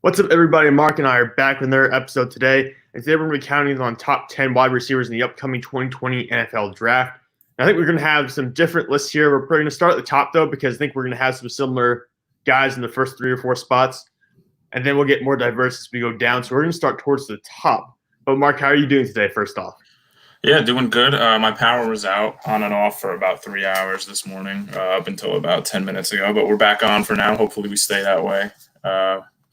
What's up, everybody? Mark and I are back with another episode today. And today we're going to be counting on top 10 wide receivers in the upcoming 2020 NFL Draft. And I think we're going to have some different lists here. We're going to start at the top, though, because I think we're going to have some similar guys in the first 3 or 4 spots. And then we'll get more diverse as we go down. So we're going to start towards the top. But, Mark, how are you doing today, first off? Yeah, doing good. My power was out on and off for about 3 hours this morning, up until about 10 minutes ago. But we're back on for now. Hopefully we stay that way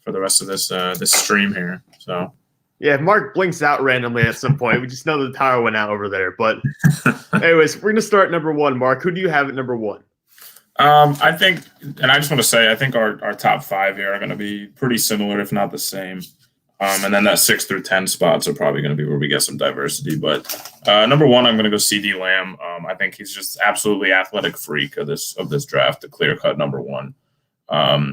for the rest of this stream here. So yeah, if Mark blinks out randomly at some point, we just know the power went out over there. But anyways, we're going to start number 1. Mark, who do you have at number 1? I think, and I just want to say, I think our top 5 here are going to be pretty similar, if not the same. And then that 6 through 10 spots are probably going to be where we get some diversity. But number 1, I'm going to go CeeDee Lamb. I think he's just absolutely athletic freak of this draft, the clear-cut number 1.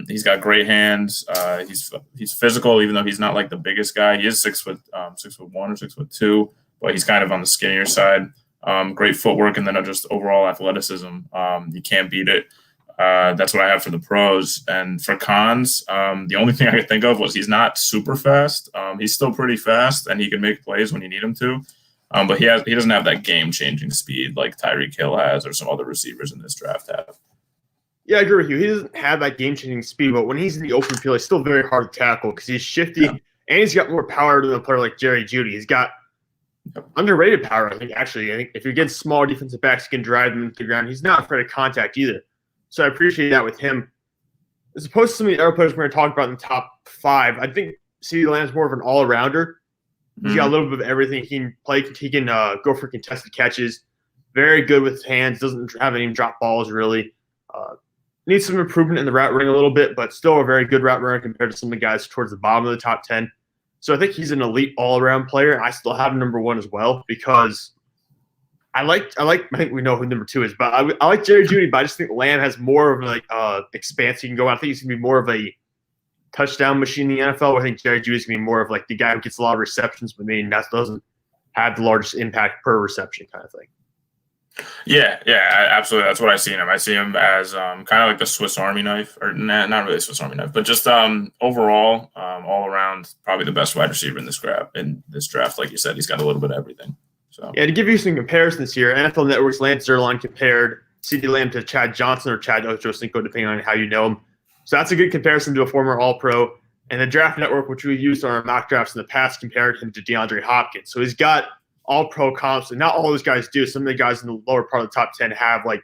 He's got great hands. He's physical, even though he's not like the biggest guy. He is 6'1" or 6'2", but he's kind of on the skinnier side. Great footwork, and then just overall athleticism. You can't beat it. That's what I have for the pros. And for cons, the only thing I could think of was he's not super fast. He's still pretty fast, and he can make plays when you need him to. But he doesn't have that game-changing speed like Tyreek Hill has or some other receivers in this draft have. Yeah, I agree with you. He doesn't have that game-changing speed, but when he's in the open field, he's still very hard to tackle because he's shifty, and he's got more power than a player like Jerry Jeudy. He's got underrated power, I think, actually. I think if you're against small defensive backs, he can drive them to the ground. He's not afraid of contact either. So I appreciate that with him. As opposed to some of the other players we're going to talk about in the top 5, I think CeeDee Lamb's more of an all-arounder. He's got a little bit of everything. He can play. He can go for contested catches. Very good with his hands. Doesn't have any drop balls, really. Needs some improvement in the route running a little bit, but still a very good route runner compared to some of the guys towards the bottom of the top 10. So I think he's an elite all-around player. I still have him number 1 as well because I think we know who number 2 is, but I like Jerry Jeudy, but I just think Lamb has more of like expanse he can go on. I think he's gonna be more of a touchdown machine in the NFL. I think Jerry Jeudy's gonna be more of like the guy who gets a lot of receptions, but maybe doesn't have the largest impact per reception kind of thing. Yeah, absolutely. That's what I see in him. I see him as kind of like the Swiss Army knife, or not really Swiss Army knife, but just overall, all around, probably the best wide receiver in this draft. Like you said, he's got a little bit of everything. So yeah, to give you some comparisons here, NFL Network's Lance Zierlein compared CeeDee Lamb to Chad Johnson or Chad Ochocinco, depending on how you know him. So that's a good comparison to a former All-Pro. And the Draft Network, which we've used on our mock drafts in the past, compared him to DeAndre Hopkins. So he's got All-Pro comps, and not all those guys do. Some of the guys in the lower part of the top 10 have like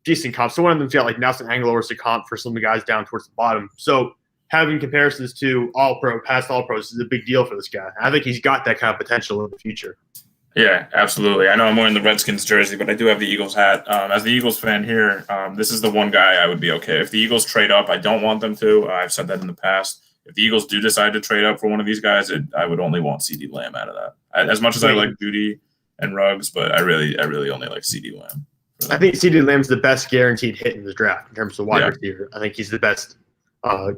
decent comps. So one of them's got like Nelson Agholor as a comp for some of the guys down towards the bottom. So having comparisons to All-Pro, past All-Pros is a big deal for this guy. I think he's got that kind of potential in the future. Yeah, absolutely. I know I'm wearing the Redskins jersey, but I do have the Eagles hat. As the Eagles fan here, this is the one guy I would be okay. If the Eagles trade up, I don't want them to. I've said that in the past. If the Eagles do decide to trade up for one of these guys, I would only want CeeDee Lamb out of that. As much as I like Jeudy and Ruggs, but I really only like CeeDee Lamb. I think CeeDee Lamb's the best guaranteed hit in the draft in terms of wide receiver. I think he's the best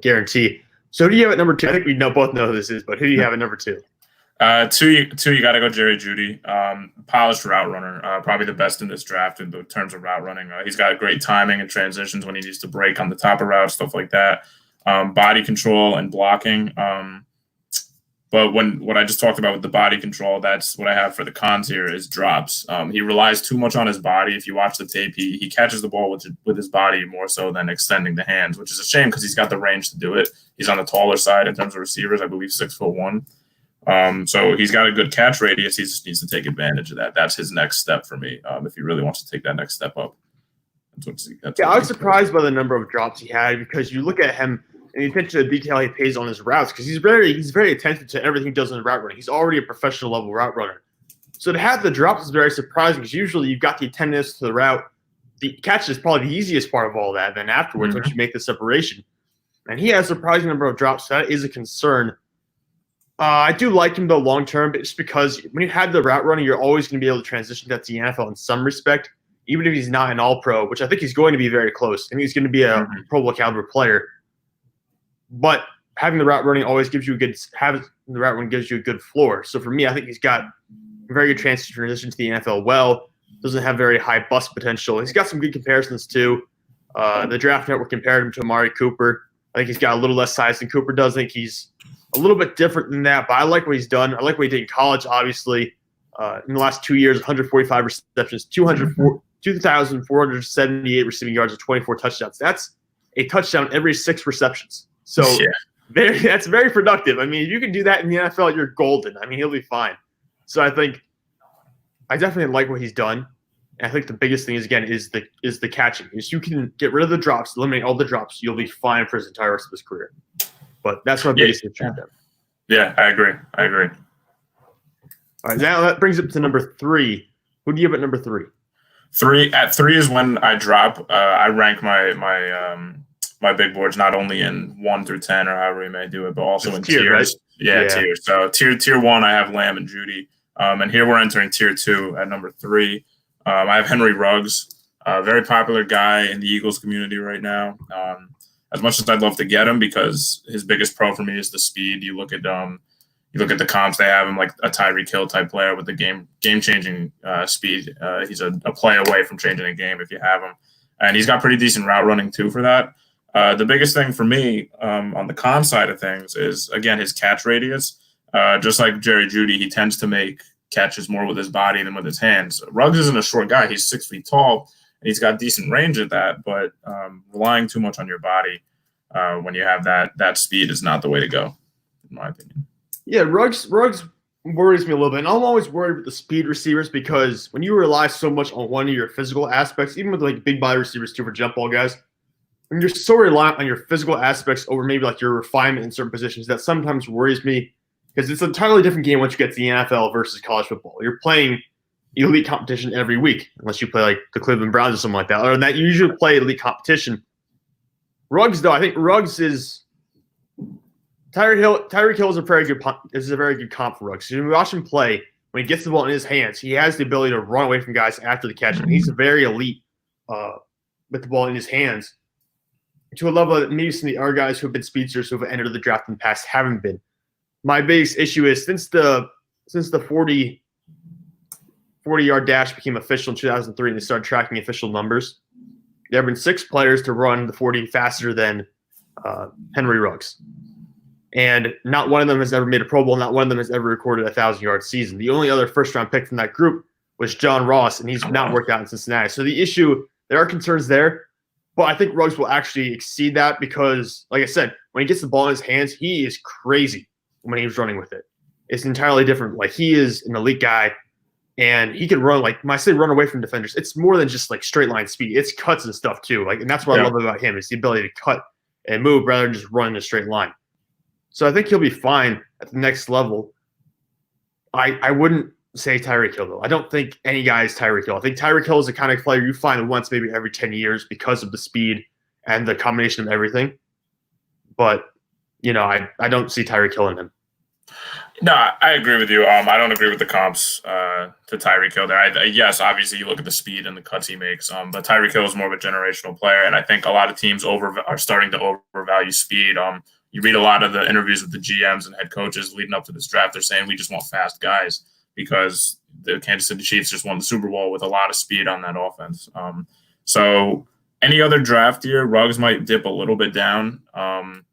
guarantee. So who do you have at number 2? I think we both know who this is, but who do you have at number 2? Two, you got to go Jerry Jeudy. Polished route runner, probably the best in this draft in terms of route running. He's got great timing and transitions when he needs to break on the top of routes, stuff like that. Body control and blocking. But what I just talked about with the body control, that's what I have for the cons here is drops. He relies too much on his body. If you watch the tape, he catches the ball with his body more so than extending the hands, which is a shame because he's got the range to do it. He's on the taller side in terms of receivers, I believe 6'1". So he's got a good catch radius. He just needs to take advantage of that. That's his next step for me. If he really wants to take that next step up. I was surprised by the number of drops he had because you look at him and you attention to the detail he pays on his routes because he's very attentive to everything he does in the route running. He's already a professional level route runner. So to have the drops is very surprising because usually you've got the attentiveness to the route. The catch is probably the easiest part of all that. Then afterwards, once you make the separation, and he has a surprising number of drops, so that is a concern. I do like him, though, long-term, but just because when you have the route running, you're always going to be able to transition that to the NFL in some respect, even if he's not an all-pro, which I think he's going to be very close. I think he's going to be a Pro Bowl caliber player. But having the route running always gives you a good floor. So for me, I think he's got a very good chance to transition to the NFL well. Doesn't have very high bust potential. He's got some good comparisons, too. The Draft Network compared him to Amari Cooper. I think he's got a little less size than Cooper does. I think he's a little bit different than that, but I like what he's done. I like what he did in college, obviously. In the last 2 years, 145 receptions, 2,478 receiving yards, and 24 touchdowns. That's a touchdown every 6 receptions. So that's very productive. I mean, if you can do that in the NFL, you're golden. I mean, he'll be fine. So I definitely like what he's done. And I think the biggest thing is the catching. Is you can get rid of the drops, eliminate all the drops, you'll be fine for his entire rest of his career. But that's my biggest issue with him. Yeah, I agree. All right, now that brings it to number 3. Who do you have at number 3? 3 is when I drop. I rank my big boards not only in 1 through 10 or however you may do it, but also in tiers. Right? Yeah, tiers. So tier 1, I have Lamb and Judy, and here we're entering tier 2 at number 3. I have Henry Ruggs, a very popular guy in the Eagles community right now. As much as I'd love to get him, because his biggest pro for me is the speed. You look at the comps, they have him like a Tyreek Hill type player with the game-changing speed. He's a play away from changing a game if you have him. And he's got pretty decent route running too for that. The biggest thing for me on the con side of things is, again, his catch radius. Just like Jerry Jeudy, he tends to make catches more with his body than with his hands. Ruggs isn't a short guy. He's 6 feet tall, and he's got decent range at that, but relying too much on your body when you have that speed is not the way to go, in my opinion. Yeah, Ruggs worries me a little bit. And I'm always worried with the speed receivers because when you rely so much on one of your physical aspects, even with like big body receivers too for jump ball guys, when you're so reliant on your physical aspects over maybe like your refinement in certain positions, that sometimes worries me because it's an entirely different game once you get to the NFL versus college football. You're playing elite competition every week, unless you play like the Cleveland Browns or something like that. Other than that, you usually play elite competition. Ruggs, though, I think Ruggs is Tyreek Hill is a very good comp for Ruggs. So you watch him play, when he gets the ball in his hands, he has the ability to run away from guys after the catch. And he's very elite with the ball in his hands to a level that maybe some of the other guys who have been speedsters who have entered the draft in the past haven't been. My biggest issue is since the 40-yard dash became official in 2003 and they started tracking official numbers, there have been 6 players to run the 40 faster than Henry Ruggs. And not one of them has ever made a Pro Bowl. Not one of them has ever recorded a 1,000-yard season. The only other first-round pick from that group was John Ross, and he's not worked out in Cincinnati. So the issue, there are concerns there, but I think Ruggs will actually exceed that because, like I said, when he gets the ball in his hands, he is crazy when he's running with it. It's entirely different. Like, he is an elite guy, and he can run, like, when I say run away from defenders, it's more than just, like, straight-line speed. It's cuts and stuff, too. Like, and that's what I love about him is the ability to cut and move rather than just run in a straight line. So I think he'll be fine at the next level. I wouldn't say Tyreek Hill, though. I don't think any guy is Tyreek Hill. I think Tyreek Hill is the kind of player you find once maybe every 10 years because of the speed and the combination of everything. But, I don't see Tyreek Hill in him. No, I agree with you. I don't agree with the comps to Tyreek Hill there. Yes, obviously you look at the speed and the cuts he makes, but Tyreek Hill is more of a generational player, and I think a lot of teams are starting to overvalue speed. You read a lot of the interviews with the GMs and head coaches leading up to this draft. They're saying we just want fast guys because the Kansas City Chiefs just won the Super Bowl with a lot of speed on that offense. So any other draft year, Ruggs might dip a little bit down on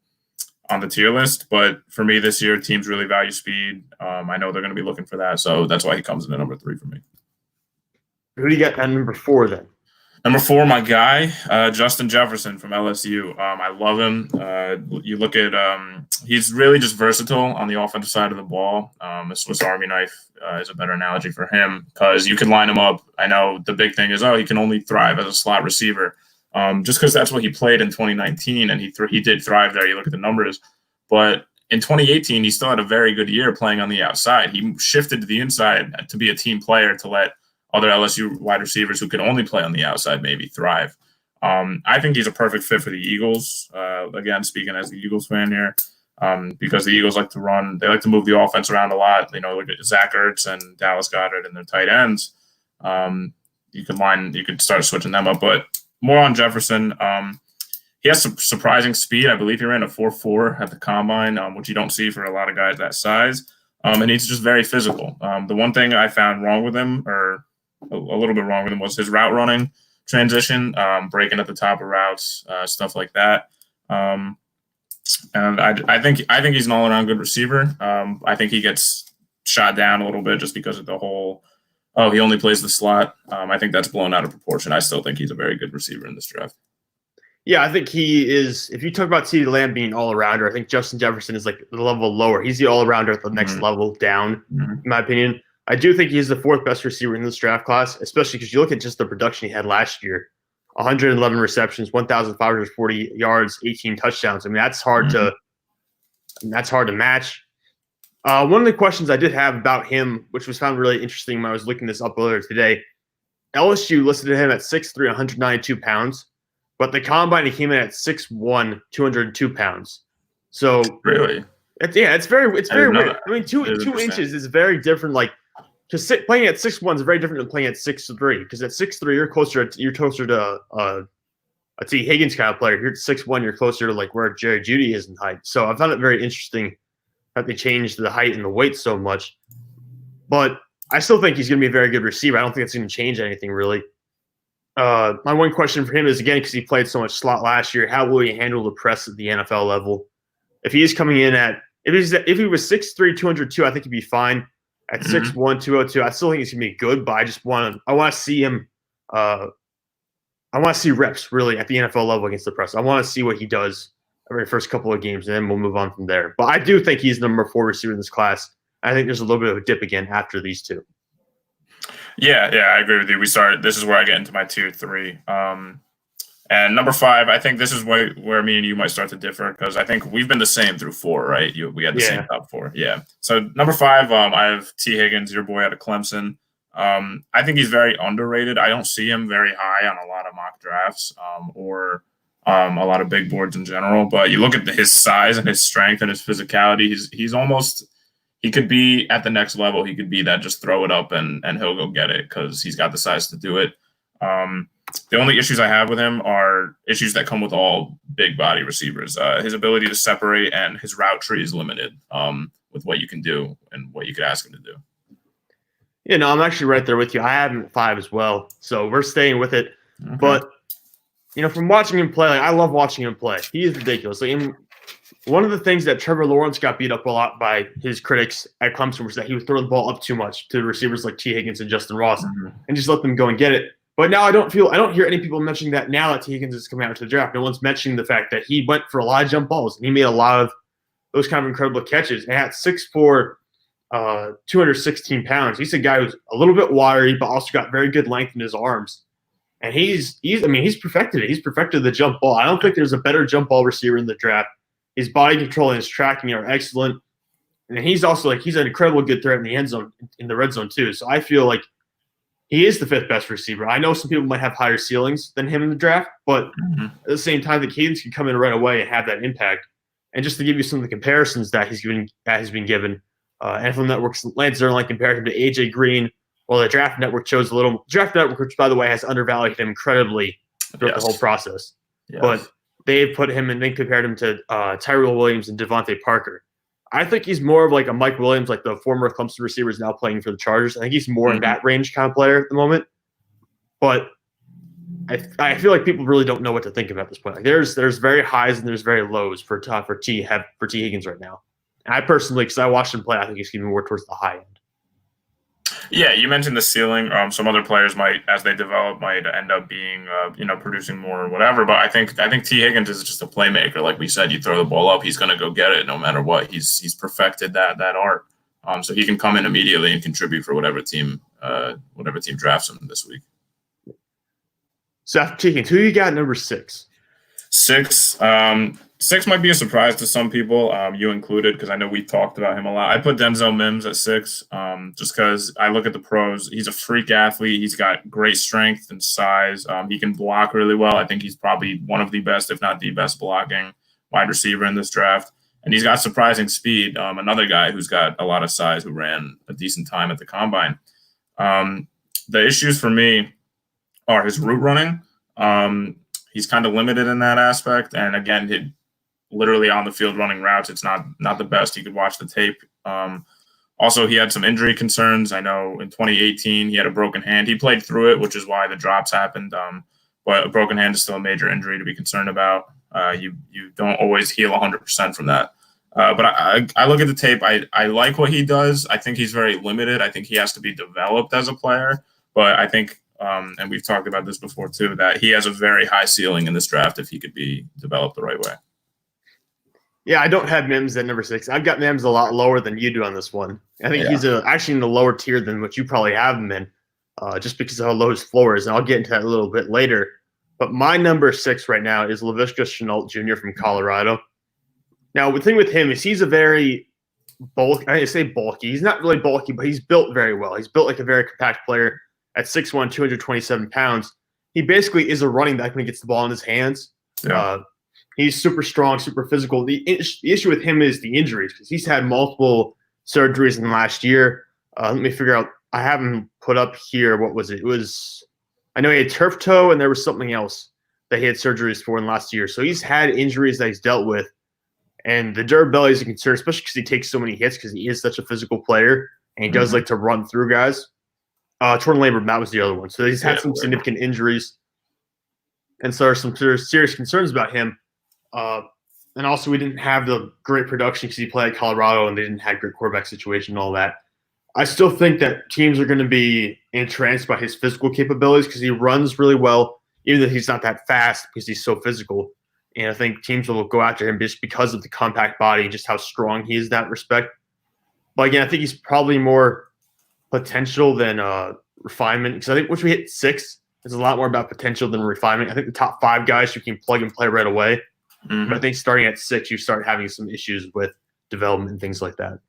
the tier list. But for me this year, teams really value speed. I know they're going to be looking for that. So that's why he comes in at number 3 for me. Who do you got at number 4 then? Number 4, my guy, Justin Jefferson from LSU. I love him. You look at he's really just versatile on the offensive side of the ball. A Swiss Army knife is a better analogy for him because you can line him up. I know the big thing is, he can only thrive as a slot receiver just because that's what he played in 2019, and he did thrive there. You look at the numbers. But in 2018, he still had a very good year playing on the outside. He shifted to the inside to be a team player to let other LSU wide receivers who could only play on the outside maybe thrive. I think he's a perfect fit for the Eagles. Again, speaking as the Eagles fan here, because the Eagles like to run. They like to move the offense around a lot. Look at Zach Ertz and Dallas Goedert and their tight ends. You could start switching them up. But more on Jefferson. He has some surprising speed. I believe he ran a 4.4 at the combine, which you don't see for a lot of guys that size. And he's just very physical. The one thing I found wrong with him, or a little bit wrong with him, was his route running transition, breaking at the top of routes, stuff like that. And I think he's an all-around good receiver. I think he gets shot down a little bit just because of the whole, he only plays the slot. I think that's blown out of proportion. I still think he's a very good receiver in this draft. Yeah, I think he is. If you talk about CeeDee Lamb being all-arounder, I think Justin Jefferson is like the level lower. He's the all-arounder at the next level down, in my opinion. I do think he's the fourth best receiver in this draft class, especially because you look at just the production he had last year. 111 receptions, 1,540 yards, 18 touchdowns. I mean, that's hard to match. One of the questions I did have about him, which was found really interesting when I was looking this up earlier today, LSU listed him at 6'3", 192 pounds, but the combine he came in at 6'1", 202 pounds. So really, it's very weird. I mean, two inches is very different. Like, because playing at 6'1" is very different than playing at 6'3". Because at 6'3", you're closer to a T. Higgins kind of player. Here at 6'1", you're closer to like where Jerry Jeudy is in height. So I found it very interesting that they changed the height and the weight so much. But I still think he's going to be a very good receiver. I don't think it's going to change anything really. My one question for him is, again, because he played so much slot last year, how will he handle the press at the NFL level? If he's coming in if he was 6'3", 202, I think he'd be fine. At 6'1", 202, I still think he's gonna be good, but I want to see him. I want to see reps really at the NFL level against the press. I want to see what he does every first couple of games, and then we'll move on from there. But I do think he's the number 4 receiver in this class. I think there's a little bit of a dip again after these two. Yeah, I agree with you. This is where I get into my tier 3. And number 5, I think this is where me and you might start to differ, because I think we've been the same through 4, right? We had the same top 4. Yeah. So number 5, I have T. Higgins, your boy out of Clemson. I think he's very underrated. I don't see him very high on a lot of mock drafts or a lot of big boards in general. But you look at his size and his strength and his physicality, he's almost – he could be at the next level. He could be that just throw it up and he'll go get it because he's got the size to do it. The only issues I have with him are issues that come with all big body receivers. His ability to separate and his route tree is limited with what you can do and what you could ask him to do. Yeah, no, I'm actually right there with you. I have him at 5 as well, so we're staying with it. Okay. But, from watching him play, I love watching him play. He is ridiculous. One of the things that Trevor Lawrence got beat up a lot by his critics at Clemson was that he would throw the ball up too much to receivers like T. Higgins and Justin Ross and just let them go and get it. But now I don't hear any people mentioning that now that T. Higgins is coming out to the draft. No one's mentioning the fact that he went for a lot of jump balls and he made a lot of those kind of incredible catches. And at 6'4", 216 pounds, he's a guy who's a little bit wiry, but also got very good length in his arms. And he's perfected it. He's perfected the jump ball. I don't think there's a better jump ball receiver in the draft. His body control and his tracking are excellent. And he's also he's an incredible good threat in the end zone, in the red zone too. So I feel like he is the 5th best receiver. I know some people might have higher ceilings than him in the draft, but at the same time, the Cadence can come in right away and have that impact. And just to give you some of the comparisons that has been given, NFL Network's Lance Zierlein compared him to AJ Green, while the Draft Network chose Draft Network, which by the way has undervalued him incredibly throughout the whole process. Yes. But they put him and they compared him to Tyrell Williams and Devontae Parker. I think he's more of like a Mike Williams, like the former Clemson receiver is now playing for the Chargers. I think he's more in that range kind of player at the moment. But I feel like people really don't know what to think of at this point. There's very highs and there's very lows for T. Higgins right now. And I personally, because I watched him play, I think he's going to be more towards the high end. Yeah, you mentioned the ceiling. Some other players might, as they develop, might end up being, producing more or whatever. But I think T. Higgins is just a playmaker. Like we said, you throw the ball up, he's going to go get it no matter what. He's perfected that art. So he can come in immediately and contribute for whatever team drafts him this week. So after T. Higgins, who you got number 6? 6. 6 might be a surprise to some people, you included, because I know we talked about him a lot. I put Denzel Mims at 6, just because I look at the pros. He's a freak athlete. He's got great strength and size. He can block really well. I think he's probably one of the best, if not the best, blocking wide receiver in this draft. And he's got surprising speed. Another guy who's got a lot of size who ran a decent time at the combine. The issues for me are his route running. He's kind of limited in that aspect. And again, literally on the field running routes, it's not the best. You could watch the tape. Also, he had some injury concerns. I know in 2018 he had a broken hand. He played through it, which is why the drops happened. But a broken hand is still a major injury to be concerned about. You don't always heal 100% from that. But I look at the tape. I like what he does. I think he's very limited. I think he has to be developed as a player. But I think, and we've talked about this before too, that he has a very high ceiling in this draft if he could be developed the right way. Yeah, I don't have Mims at number 6. I've got Mims a lot lower than you do on this one. I think he's actually in the lower tier than what you probably have him in, just because of how low his floor is. And I'll get into that a little bit later. But my number 6 right now is Laviska Shenault Jr. from Colorado. Now, the thing with him is he's a very bulky. I say bulky. He's not really bulky, but he's built very well. He's built like a very compact player at 6'1", 227 pounds. He basically is a running back when he gets the ball in his hands. Yeah. He's super strong, super physical. The issue with him is the injuries because he's had multiple surgeries in the last year. Let me figure out. I have him put up here. What was it? I know he had turf toe and there was something else that he had surgeries for in the last year. So he's had injuries that he's dealt with. And the durability is a concern, especially because he takes so many hits because he is such a physical player and he does like to run through guys. Torn labrum, that was the other one. So he's had some significant injuries. And so there's some serious concerns about him. And also we didn't have the great production because he played at Colorado and they didn't have great quarterback situation and all that. I still think that teams are going to be entranced by his physical capabilities because he runs really well, even though he's not that fast because he's so physical. And I think teams will go after him just because of the compact body and just how strong he is in that respect. But again, I think he's probably more potential than refinement because I think once we hit 6, it's a lot more about potential than refinement. I think the top 5 guys you can plug and play right away. But I think starting at 6, you start having some issues with development and things like that.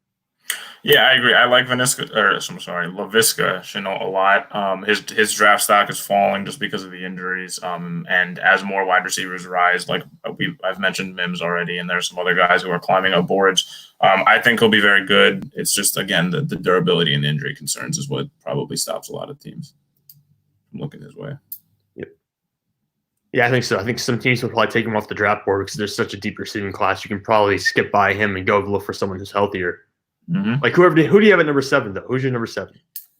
Yeah, I agree. I like Laviska Shenault a lot. His draft stock is falling just because of the injuries. And as more wide receivers rise, like I've mentioned Mims already, and there's some other guys who are climbing up boards. I think he'll be very good. It's just again the durability and injury concerns is what probably stops a lot of teams from looking his way. Yeah, I think so. I think some teams will probably take him off the draft board because there's such a deep receiving class. You can probably skip by him and go look for someone who's healthier. Like who do you have at number 7 though? Who's your number 7?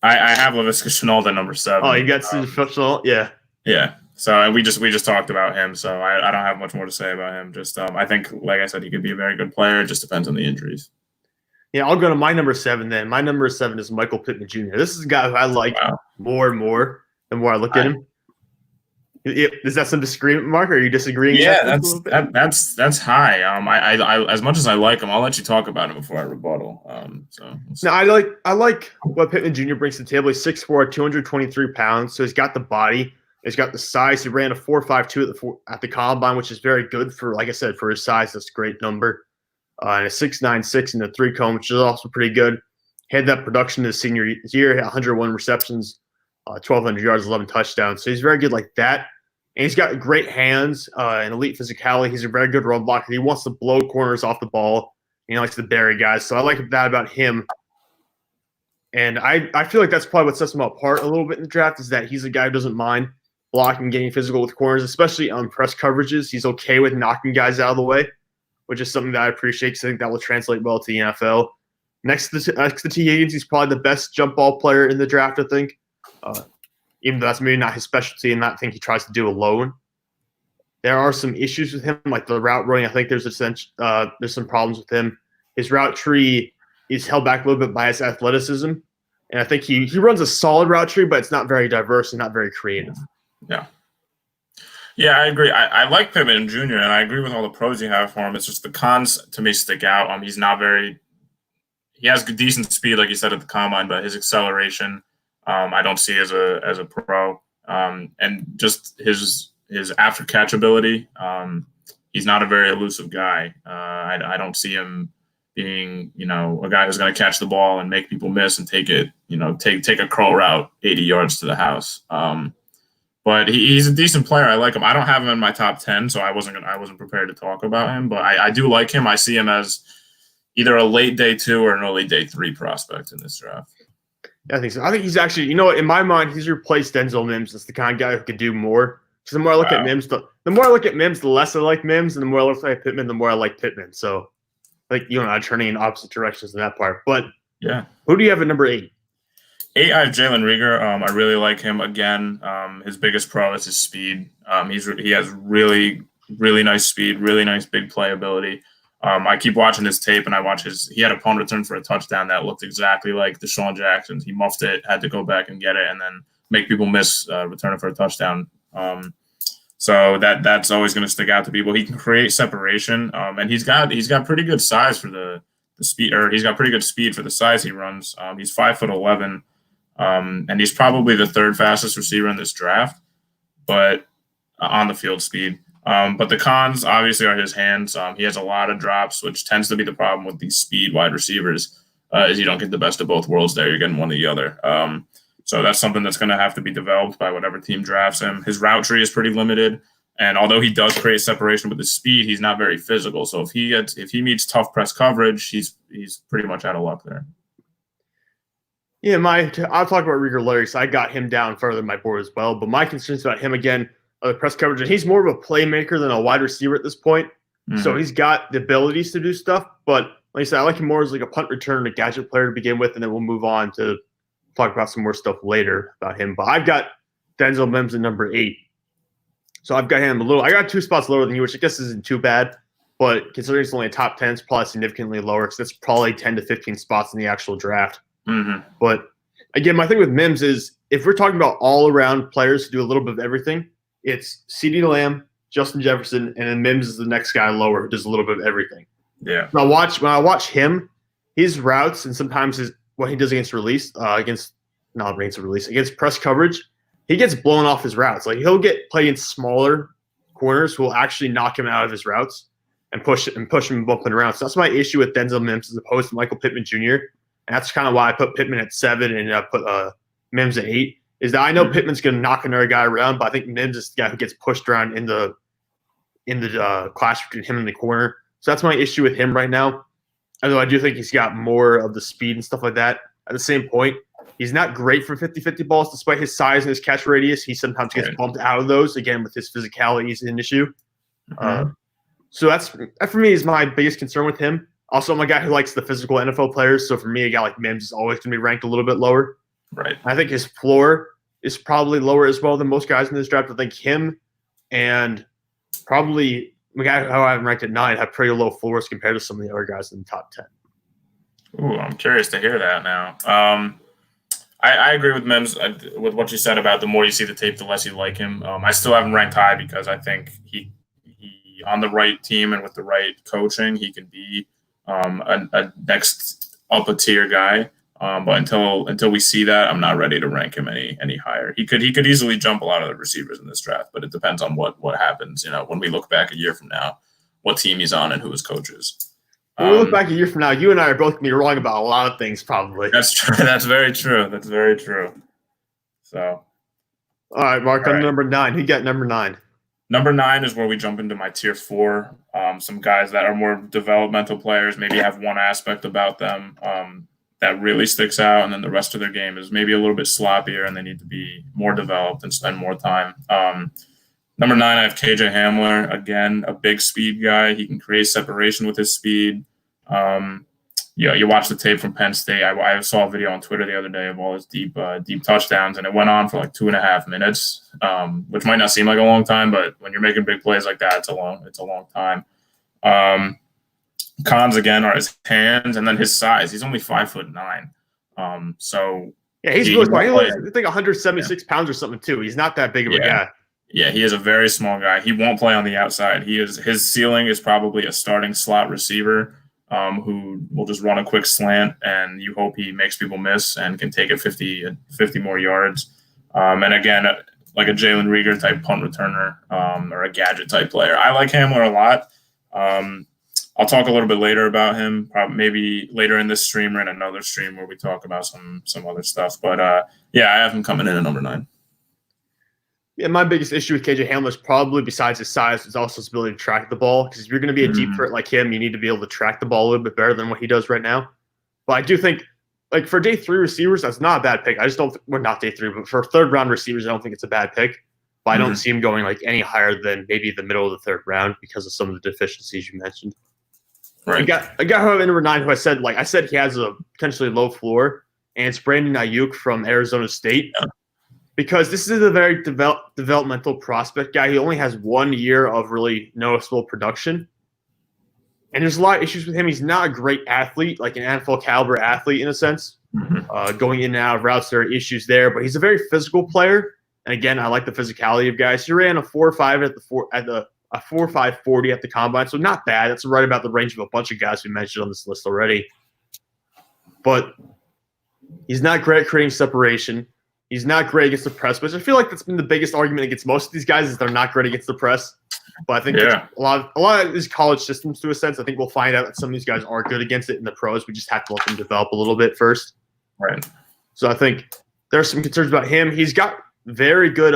I have Laviska Shenault at number 7. Oh, you got Shenault? Yeah. Yeah. So we just talked about him. So I don't have much more to say about him. Just I think, like I said, he could be a very good player. It just depends on the injuries. Yeah, I'll go to my number 7 then. My number 7 is Michael Pittman Jr. This is a guy who I like more and more the more I look at him. Is that some disagreement, Mark? Or are you disagreeing? Yeah, that's high. I as much as I like him, I'll let you talk about him before I rebuttal. No, I like what Pittman Jr. brings to the table. He's 6'4", 223 pounds, so he's got the body, he's got the size. He ran a 4.52 at the combine, which is very good for, like I said, for his size. That's a great number. And a 6.96 in the 3-cone, which is also pretty good. He had that production his senior year, 101 receptions, 1,200 yards, 11 touchdowns. So he's very good like that. And he's got great hands and elite physicality. He's a very good run blocker. He wants to blow corners off the ball. He likes to bury guys. So I like that about him. And I feel like that's probably what sets him apart a little bit in the draft is that he's a guy who doesn't mind blocking, getting physical with corners, especially on press coverages. He's okay with knocking guys out of the way, which is something that I appreciate because I think that will translate well to the NFL. Next to T. Higgins, he's probably the best jump ball player in the draft, I think. Even though that's maybe not his specialty and not think he tries to do alone. There are some issues with him, like the route running. I think there's some problems with him. His route tree is held back a little bit by his athleticism. And I think he runs a solid route tree, but it's not very diverse and not very creative. Yeah. Yeah, I agree. I like Pittman Jr., and I agree with all the pros you have for him. It's just the cons to me stick out. He's not very – he has decent speed, like you said, at the combine, but his acceleration – I don't see as a pro, and just his after catch ability. He's not a very elusive guy. I don't see him being a guy who's going to catch the ball and make people miss and take it take a curl route 80 yards to the house. But he's a decent player. I like him. I don't have him in my top 10, so I wasn't prepared to talk about him. But I do like him. I see him as either a late day 2 or an early day 3 prospect in this draft. I think so. I think he's actually, in my mind, he's replaced Denzel Mims as the kind of guy who could do more. Because the more I look at Mims, the less I like Mims, and the more I look at Pittman, the more I like Pittman. So, I'm turning in opposite directions in that part. But yeah, who do you have at number 8? 8, I have Jalen Reagor. I really like him again. His biggest pro is his speed. He has really really nice speed, really nice big playability. I keep watching his tape, and I watch he had a punt return for a touchdown that looked exactly like Deshaun Jackson's. He muffed it, had to go back and get it, and then make people miss returning for a touchdown. So that's always going to stick out to people. He can create separation, and he's got pretty good size for the speed, or he's got pretty good speed for the size he runs. He's 5'11", and he's probably the third fastest receiver in this draft, but on the field speed. But the cons obviously are his hands. He has a lot of drops, which tends to be the problem with these speed wide receivers. Is you don't get the best of both worlds there. You're getting one or the other. So that's something that's going to have to be developed by whatever team drafts him. His route tree is pretty limited, and although he does create separation with his speed, he's not very physical. So if he meets tough press coverage, he's pretty much out of luck there. Yeah, I'll talk about Reagor Larry, so I got him down further in my board as well. But my concerns about him again are the press coverage, and he's more of a playmaker than a wide receiver at this point. Mm-hmm. So he's got the abilities to do stuff, but like I said, I like him more as like a punt return, a gadget player to begin with, and then we'll move on to talk about some more stuff later about him. But I've got Denzel Mims at number 8. So I've got him I got 2 spots lower than you, which I guess isn't too bad. But considering it's only a top 10, it's probably significantly lower because that's probably 10 to 15 spots in the actual draft. Mm-hmm. But again, my thing with Mims is if we're talking about all-around players who do a little bit of everything, it's CeeDee Lamb, Justin Jefferson, and then Mims is the next guy lower who does a little bit of everything. Yeah. When I watch him, his routes and sometimes what he does against against press coverage, he gets blown off his routes. Like he'll get played in smaller corners who will actually knock him out of his routes and push him bumping around. So that's my issue with Denzel Mims as opposed to Michael Pittman Jr. And that's kind of why I put Pittman at 7 and I put Mims at 8. Is that I know Pittman's going to knock another guy around, but I think Mims is the guy who gets pushed around in the clash between him and the corner. So that's my issue with him right now. Although I do think he's got more of the speed and stuff like that. At the same point, he's not great for 50-50 balls despite his size and his catch radius. He sometimes gets bumped out of those. Again, with his physicality is an issue. Mm-hmm. So that for me is my biggest concern with him. Also, I'm a guy who likes the physical NFL players. So for me, a guy like Mims is always going to be ranked a little bit lower. Right. I think his floor is probably lower as well than most guys in this draft. I think him and probably the guy who I have ranked at 9 have pretty low floors compared to some of the other guys in the top 10. Ooh, I'm curious to hear that now. I agree with Mims with what you said about the more you see the tape, the less you like him. I still have him ranked high because I think he on the right team and with the right coaching, he can be a next up a tier guy. But until we see that, I'm not ready to rank him any higher. He could easily jump a lot of the receivers in this draft, but it depends on what happens. When we look back a year from now, what team he's on and who his coach is. When we look back a year from now, you and I are both going to be wrong about a lot of things, probably. That's true. That's very true. That's very true. So, all right, Mark, on number 9. Who got number 9? Number 9 is where we jump into my tier 4. Some guys that are more developmental players, maybe have one aspect about them that really sticks out, and then the rest of their game is maybe a little bit sloppier, and they need to be more developed and spend more time. Number 9, I have KJ Hamler. Again, a big speed guy. He can create separation with his speed. You watch the tape from Penn State. I saw a video on Twitter the other day of all his deep touchdowns, and it went on for like 2.5 minutes, which might not seem like a long time, but when you're making big plays like that, it's a long time. Cons again are his hands and then his size. He's only 5'9". So yeah, he's really small. I think 176 pounds or something too. He's not that big of a guy. Yeah, he is a very small guy. He won't play on the outside. His ceiling is probably a starting slot receiver who will just run a quick slant, and you hope he makes people miss and can take it 50 more yards. And again, like a Jalen Reagor type punt returner or a gadget type player. I like Hamler a lot. I'll talk a little bit later about him, probably maybe later in this stream or in another stream where we talk about some other stuff. But I have him coming in at number 9. Yeah, my biggest issue with KJ Hamler is probably, besides his size, is also his ability to track the ball. Because if you're going to be a deep threat like him, you need to be able to track the ball a little bit better than what he does right now. But I do think, like, for day 3 receivers, that's not a bad pick. I just don't – well, not day 3, but for third-round receivers, I don't think it's a bad pick. But I don't see him going, like, any higher than maybe the middle of the 3rd round because of some of the deficiencies you mentioned. Right. I got who I have at number 9 who I said he has a potentially low floor, and it's Brandon Ayuk from Arizona State. Yeah. Because this is a very developmental prospect guy. He only has 1 year of really noticeable production. And there's a lot of issues with him. He's not a great athlete, like an NFL caliber athlete in a sense. Going in and out of routes, there are issues there, but he's a very physical player. And again, I like the physicality of guys. He ran a 4.5 at a 4.5 40 at the combine, so not bad. That's right about the range of a bunch of guys we mentioned on this list already. But he's not great at creating separation. He's not great against the press, which I feel like that's been the biggest argument against most of these guys is they're not great against the press. But I think a lot of these college systems, to a sense, I think we'll find out that some of these guys are good against it in the pros. We just have to let them develop a little bit first. Right. So I think there's some concerns about him. He's got very good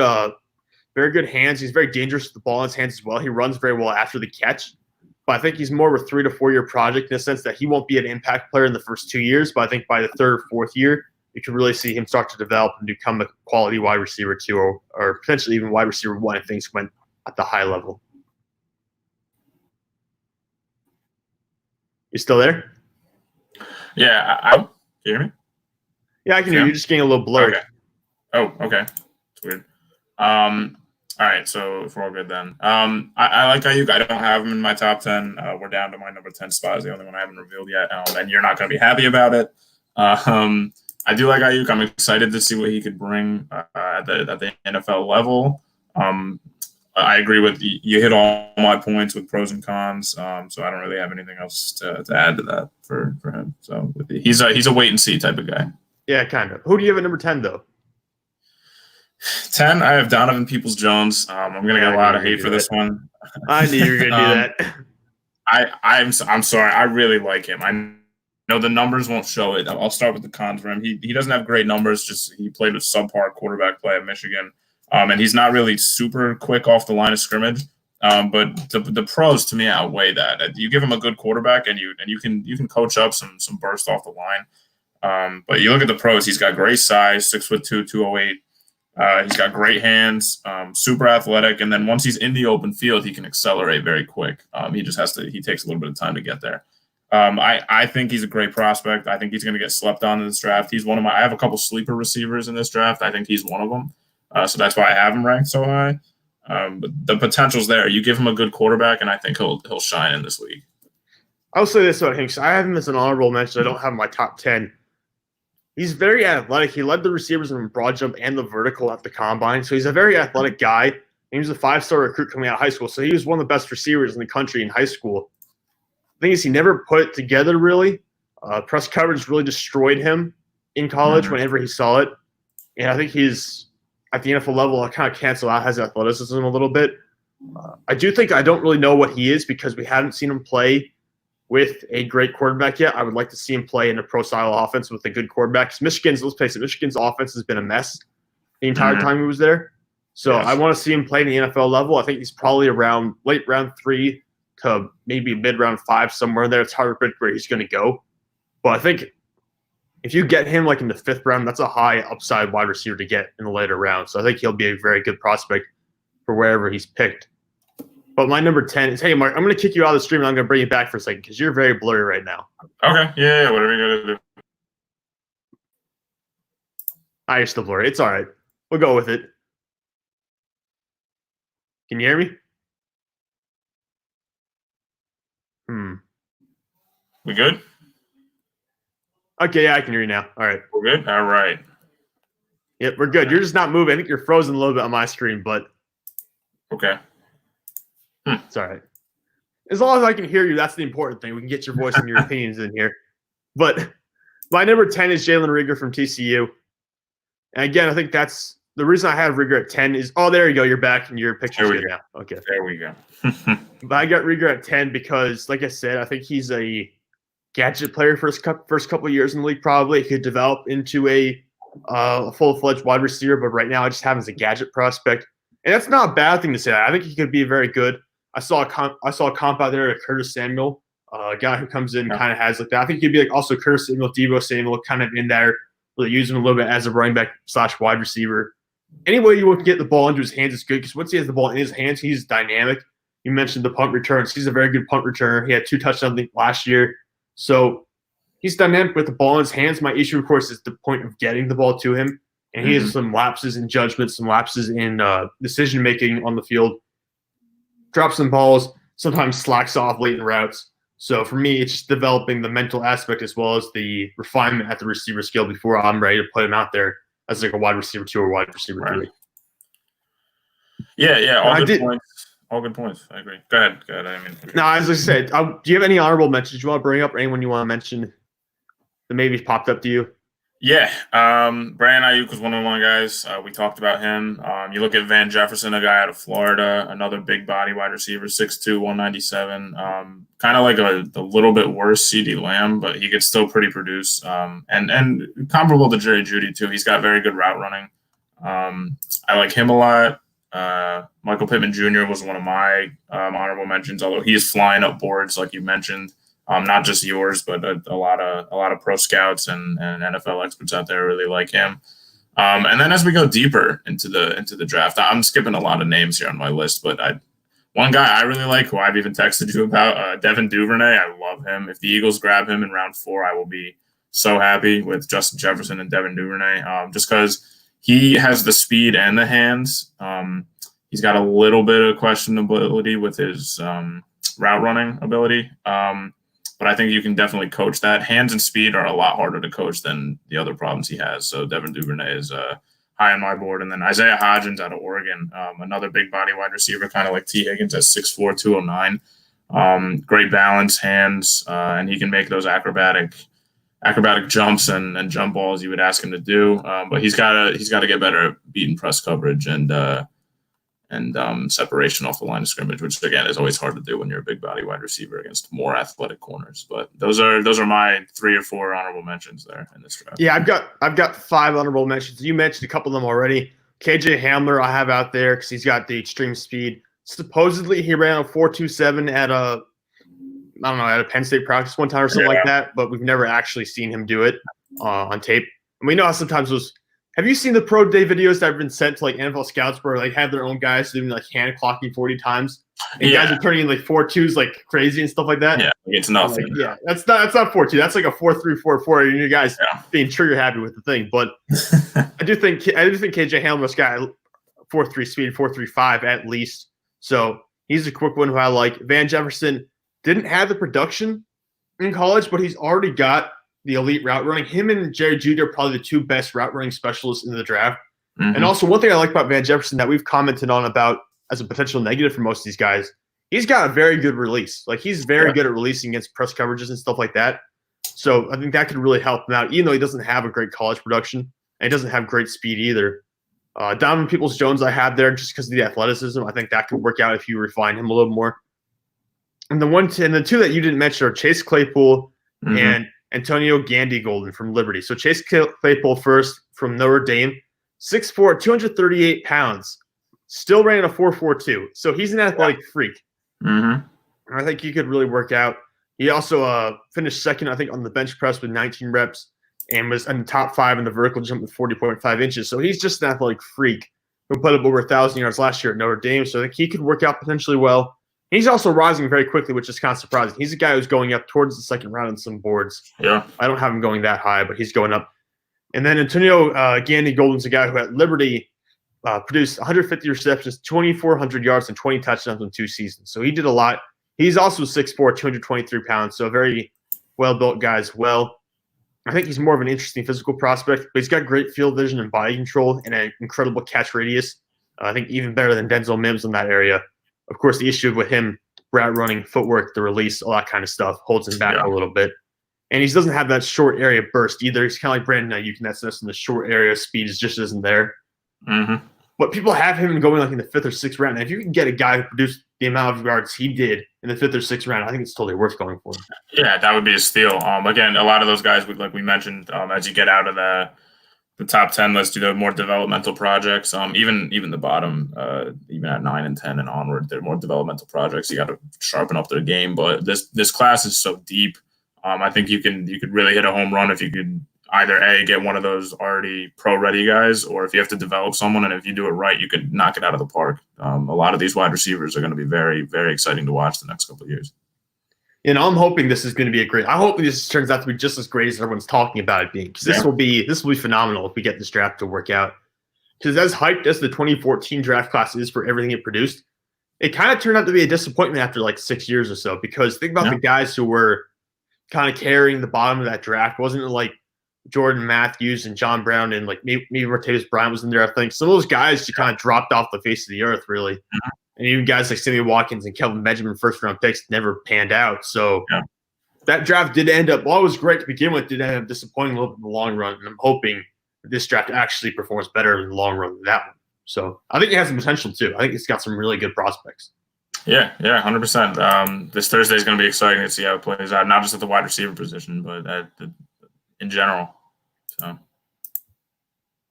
hands. He's very dangerous with the ball in his hands as well. He runs very well after the catch. But I think he's more of a 3 to 4 year project in the sense that he won't be an impact player in the first 2 years. But I think by the third or fourth year, you can really see him start to develop and become a quality wide receiver 2 or potentially even wide receiver 1 if things went at the high level. You still there? Yeah. Can you hear me? Yeah, I can hear you. You're just getting a little blurred. Okay. Oh, okay. It's weird. All right, so if we're all good then. I like Ayuk. I don't have him in my top 10. We're down to my number 10 spot. Is the only one I haven't revealed yet, and you're not going to be happy about it. I do like Ayuk. I'm excited to see what he could bring at the NFL level. I agree with you. You hit all my points with pros and cons, so I don't really have anything else to add to that for him. So he's a wait and see type of guy. Yeah, kind of. Who do you have at number 10 though? 10, I have Donovan Peoples-Jones. I'm going to get a lot of hate for this one. I knew you were going to do that. I'm sorry. I really like him. I know the numbers won't show it. I'll start with the cons for him. He doesn't have great numbers. Just he played with subpar quarterback play at Michigan, and he's not really super quick off the line of scrimmage. But the pros to me outweigh that. You give him a good quarterback, and you can coach up some burst off the line. But you look at the pros. He's got great size, 6'2", 208. He's got great hands, super athletic, and then once he's in the open field, he can accelerate very quick. He takes a little bit of time to get there. I think he's a great prospect. I think he's going to get slept on in this draft. I have a couple sleeper receivers in this draft. I think he's one of them. So that's why I have him ranked so high. But the potential's there. You give him a good quarterback, and I think he'll shine in this league. I'll say this about him. I have him as an honorable mention. I don't have him in my top 10. He's very athletic. He led the receivers in broad jump and the vertical at the combine. So he's a very athletic guy. He was a 5-star recruit coming out of high school. So he was one of the best receivers in the country in high school. The thing is, he never put it together really. Press coverage really destroyed him in college whenever he saw it. And I think he's at the NFL level, I kind of cancel out his athleticism a little bit. I don't really know what he is because we haven't seen him play with a great quarterback yet. I would like to see him play in a pro-style offense with a good quarterback. Michigan's offense has been a mess the entire time he was there. So I want to see him play in the NFL level. I think he's probably around late round 3 to maybe mid-round 5, somewhere in there. It's hard to predict where he's going to go. But I think if you get him like in the 5th round, that's a high upside wide receiver to get in the later round. So I think he'll be a very good prospect for wherever he's picked. But my number 10 is, hey, Mark, I'm going to kick you out of the stream and I'm going to bring you back for a second because you're very blurry right now. Okay. Yeah, whatever you got to do. You're still blurry. It's all right. We'll go with it. Can you hear me? We good? Okay, yeah, I can hear you now. All right. We're good? All right. Yep, we're good. You're just not moving. I think you're frozen a little bit on my screen, but okay. It's all right. As long as I can hear you, that's the important thing. We can get your voice and your opinions in here. But my number 10 is Jalen Reagor from TCU. And again, I think that's the reason I have Reagor at 10 is, oh, there you go. You're back and your picture's good now. Okay. There we go. But I got Reagor at 10 because, like I said, I think he's a gadget player first couple of years in the league probably. He could develop into a full-fledged wide receiver, but right now I just have him as a gadget prospect. And that's not a bad thing to say. I think he could be very good. I saw a comp out there at Curtis Samuel, a guy who comes in kind of has like that. I think he'd be like also Curtis Samuel, Deebo Samuel, kind of in there. Really use him a little bit as a running back / wide receiver. Any way you want to get the ball into his hands is good because once he has the ball in his hands, he's dynamic. You mentioned the punt returns. He's a very good punt returner. He had 2 touchdowns last year. So he's dynamic with the ball in his hands. My issue, of course, is the point of getting the ball to him. and he has some lapses in judgment, some lapses in decision making on the field. Drops some balls, sometimes slacks off late in routes. So for me, it's just developing the mental aspect as well as the refinement at the receiver skill before I'm ready to put him out there as like a wide receiver 2 or wide receiver 3. Yeah, all good points. All good points. I agree. Go ahead. No, as I said, do you have any honorable mentions you want to bring up, or anyone you want to mention that maybe popped up to you? Yeah, Brandon Ayuk was one of my guys. We talked about him. You look at Van Jefferson, a guy out of Florida, another big body wide receiver, 6'2", 197. Kind of like a little bit worse CeeDee Lamb, but he gets still pretty produce. And comparable to Jerry Jeudy too. He's got very good route running. I like him a lot. Michael Pittman Jr. was one of my honorable mentions, although he is flying up boards like you mentioned. Not just yours, but a lot of pro scouts and NFL experts out there really like him. And then as we go deeper into the draft, I'm skipping a lot of names here on my list, but one guy I really like, who I've even texted you about, Devin Duvernay. I love him. If the Eagles grab him in round 4, I will be so happy with Justin Jefferson and Devin Duvernay, just because he has the speed and the hands. He's got a little bit of questionability with his route running ability. But I think you can definitely coach that. Hands and speed are a lot harder to coach than the other problems he has. So Devin Duvernay is high on my board. And then Isaiah Hodgins out of Oregon, another big body wide receiver, kind of like T. Higgins at 6'4", 209. Great balance, hands, and he can make those acrobatic jumps and jump balls you would ask him to do. But he's got to get better at beating press coverage and separation off the line of scrimmage, which again is always hard to do when you're a big body wide receiver against more athletic corners. But those are my 3 or 4 honorable mentions there in this draft. Yeah, I've got 5 honorable mentions. You mentioned a couple of them already. KJ Hamler I have out there because he's got the extreme speed. Supposedly he ran a 4.27 at a Penn State practice one time or something like that, but we've never actually seen him do it on tape. And we know how sometimes those. Have you seen the pro day videos that have been sent to like NFL scouts where they have their own guys doing like hand clocking 40 times? And guys are turning in like 4.2s like crazy and stuff like that. Yeah, it's nothing. Like, that's not 4.2. That's like a 4.3, 4.4. And you guys being trigger happy with the thing. But I do think KJ Hamler's got 4.3 speed, 4.35 at least. So he's a quick one who I like. Van Jefferson didn't have the production in college, but he's already got the elite route running. Him and Jerry Jeudy are probably the 2 best route running specialists in the draft. Mm-hmm. And also one thing I like about Van Jefferson that we've commented on about as a potential negative for most of these guys, he's got a very good release. Like he's very good at releasing against press coverages and stuff like that. So I think that could really help him out, even though he doesn't have a great college production and he doesn't have great speed either. Donovan Peoples-Jones I have there just because of the athleticism. I think that could work out if you refine him a little more. And the 2 that you didn't mention are Chase Claypool and Antonio Gandy-Golden from Liberty. So Chase Claypool first from Notre Dame, 6'4", 238 pounds, still ran a 4.42. So he's an athletic freak. Mm-hmm. I think he could really work out. He also finished second, I think, on the bench press with 19 reps and was in the top 5 in the vertical jump with 40.5 inches. So he's just an athletic freak who put up over 1,000 yards last year at Notre Dame. So I think he could work out potentially well. He's also rising very quickly, which is kind of surprising. He's a guy who's going up towards the second round in some boards. Yeah. I don't have him going that high, but he's going up. And then Antonio Gandy-Golden's a guy who at Liberty produced 150 receptions, 2,400 yards, and 20 touchdowns in 2 seasons. So he did a lot. He's also 6'4", 223 pounds, so a very well-built guy as well. I think he's more of an interesting physical prospect, but he's got great field vision and body control and an incredible catch radius. I think even better than Denzel Mims in that area. Of course, the issue with him, route running, footwork, the release, all that kind of stuff holds him back a little bit. And he doesn't have that short area burst either. He's kind of like Brandon Ayuk in that sense, and the short area speed just isn't there. Mm-hmm. But people have him going like in the 5th or 6th round. And if you can get a guy who produced the amount of yards he did in the 5th or 6th round, I think it's totally worth going for him. Yeah, that would be a steal. Again, a lot of those guys, like we mentioned, as you get out of the top 10 list, do the more developmental projects. Even the bottom, even at 9 and 10 and onward, they're more developmental projects. You got to sharpen up their game. But this class is so deep. I think you could really hit a home run if you could either get one of those already pro-ready guys, or if you have to develop someone, and if you do it right, you could knock it out of the park. A lot of these wide receivers are going to be very, very exciting to watch the next couple of years. And I'm hoping this is going to be I hope this turns out to be just as great as everyone's talking about it being. Because this will be phenomenal if we get this draft to work out. Because as hyped as the 2014 draft class is for everything it produced, it kind of turned out to be a disappointment after like 6 years or so. Because think about the guys who were kind of carrying the bottom of that draft. Wasn't it like Jordan Matthews and John Brown and like maybe Martavis Bryant was in there? I think some of those guys just kind of dropped off the face of the earth, really. Mm-hmm. And even guys like Sammy Watkins and Kelvin Benjamin, first-round picks, never panned out. So that draft did end up, while it was great to begin with, did end up disappointing a little bit in the long run. And I'm hoping that this draft actually performs better in the long run than that one. So I think it has some potential, too. I think it's got some really good prospects. Yeah, 100%. This Thursday is going to be exciting to see how it plays out, not just at the wide receiver position, but in general. So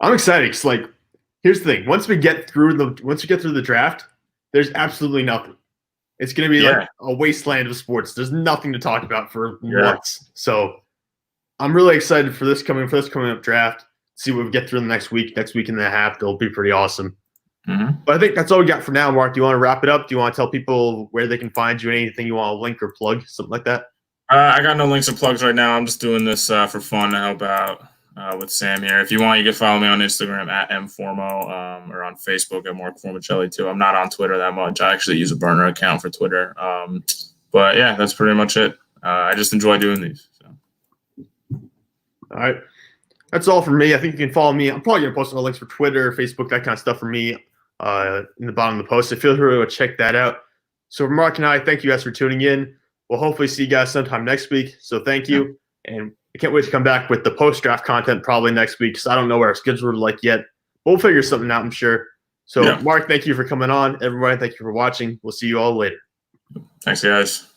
I'm excited because, like, here's the thing: once we get through the draft, there's absolutely nothing. It's going to be like a wasteland of sports. There's nothing to talk about for months. So I'm really excited for this coming up draft. See what we get through the next week and a half. They'll be pretty awesome. Mm-hmm. But I think that's all we got for now, Mark. Do you want to wrap it up? Do you want to tell people where they can find you? Anything you want to link or plug, something like that? I got no links or plugs right now. I'm just doing this for fun to help out with Sam here. If you want, you can follow me on Instagram at mformo or on Facebook at Mark Formicelli too. I'm not on Twitter that much. I actually use a burner account for Twitter. But yeah, that's pretty much it. I just enjoy doing these. So. All right. That's all for me. I think you can follow me. I'm probably going to post all the links for Twitter, Facebook, that kind of stuff for me in the bottom of the post. So feel free to check that out. So for Mark and I, thank you guys for tuning in. We'll hopefully see you guys sometime next week. So thank you. And I can't wait to come back with the post-draft content probably next week because I don't know what our schedule is like yet. We'll figure something out, I'm sure. So, Mark, thank you for coming on. Everybody, thank you for watching. We'll see you all later. Thanks, guys.